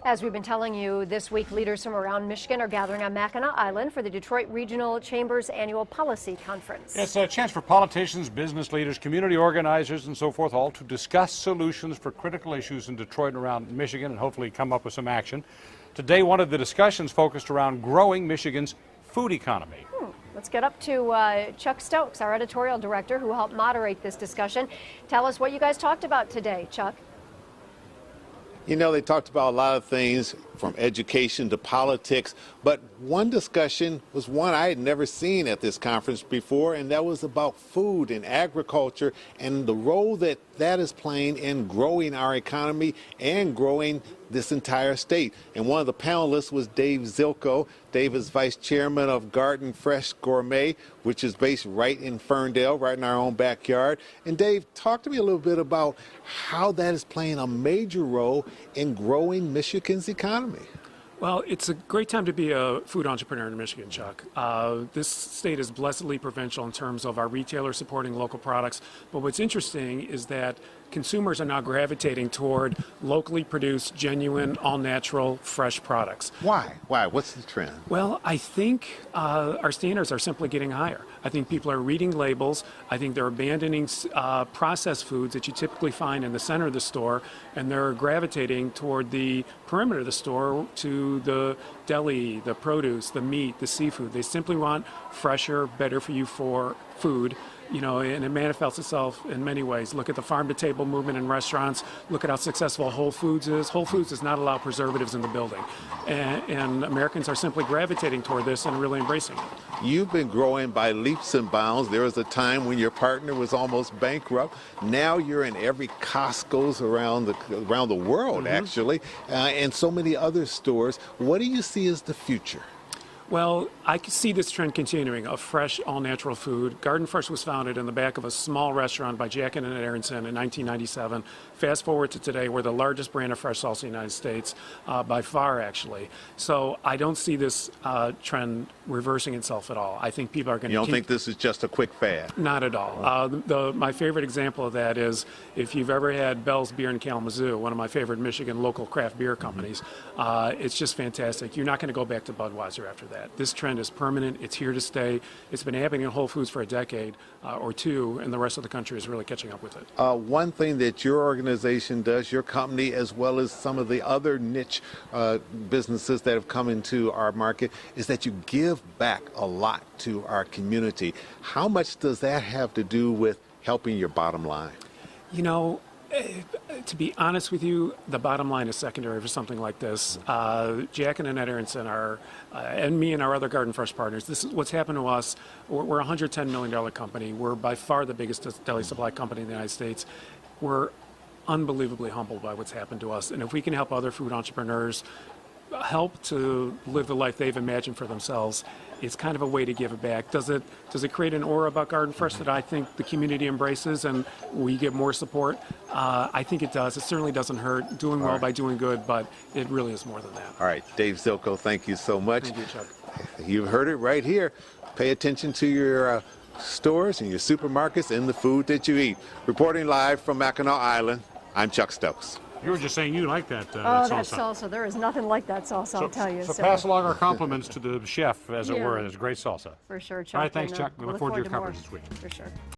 As we've been telling you this week, leaders from around Michigan are gathering on Mackinac Island for the Detroit Regional Chamber's annual policy conference. It's a chance for politicians, business leaders, community organizers, and so forth, all to discuss solutions for critical issues in Detroit and around Michigan and hopefully come up with some action. Today, one of the discussions focused around growing Michigan's food economy. Let's get up to Chuck Stokes, our editorial director, who helped moderate this discussion. Tell us what you guys talked about today, Chuck. You know, they talked about a lot of things from education to politics, but one discussion was one I had never seen at this conference before, and that was about food and agriculture and the role that that is playing in growing our economy and growing this entire state. And one of the panelists was Dave Zilko. Dave is vice chairman of Garden Fresh Gourmet, which is based right in Ferndale, right in our own backyard. And Dave, talk to me a little bit about how that is playing a major role in growing Michigan's economy. Well, it's a great time to be a food entrepreneur in Michigan, Chuck. This state is blessedly provincial in terms of our retailers supporting local products. But what's interesting is that consumers are now gravitating toward locally produced, genuine, all-natural, fresh products. Why? Why? What's the trend? Well, I think our standards are simply getting higher. I think people are reading labels. I think they're abandoning processed foods that you typically find in the center of the store, and they're gravitating toward the perimeter of the store to the deli, the produce, the meat, the seafood. They simply want fresher, better for you for food. You know, and it manifests itself in many ways. Look at the farm-to-table movement in restaurants. Look at how successful Whole Foods is. Whole Foods does not allow preservatives in the building. And Americans are simply gravitating toward this and really embracing it. You've been growing by leaps and bounds. There was a time when your partner was almost bankrupt. Now you're in every Costco's around the world, actually, and so many other stores. What do you see as the future? Well, I can see this trend continuing of fresh, all-natural food. Garden Fresh was founded in the back of a small restaurant by Jack and Annette Aronson in 1997. Fast forward to today, we're the largest brand of fresh salsa in the United States, by far, actually. So I don't see this trend reversing itself at all. I think people are going to You don't think this is just a quick fad? Not at all. My favorite example of that is if you've ever had Bell's Beer in Kalamazoo, one of my favorite Michigan local craft beer companies. It's just fantastic. You're not going to go back to Budweiser after that. This trend is permanent. It's here to stay. It's been happening in Whole Foods for a decade or two, and the rest of the country is really catching up with it. One thing that your organization does, your company, as well as some of the other niche businesses that have come into our market, is that you give back a lot to our community. How much does that have to do with helping your bottom line? You know, to be honest with you, the bottom line is secondary for something like this. Jack and Annette Aronson are, and me and our other Garden Fresh partners, this is what's happened to us. We're a $110 million company. We're by far the biggest deli supply company in the United States. We're unbelievably humbled by what's happened to us. And if we can help other food entrepreneurs help to live the life they've imagined for themselves, it's kind of a way to give it back. Does it create an aura about Garden Fresh that I think the community embraces and we get more support? I think it does. It certainly doesn't hurt. Doing well by doing good, but it really is more than that. All right, Dave Zilko, thank you so much. Thank you, Chuck. You've heard it right here. Pay attention to your stores and your supermarkets and the food that you eat. Reporting live from Mackinac Island, I'm Chuck Stokes. You were just saying you like that Oh, salsa. that salsa. There is nothing like that salsa, I'll tell you. So pass along our compliments to the chef, as it were. It's great salsa. For sure, Chuck. All right, thanks, and, Chuck. We look forward to your coverage this week. For sure.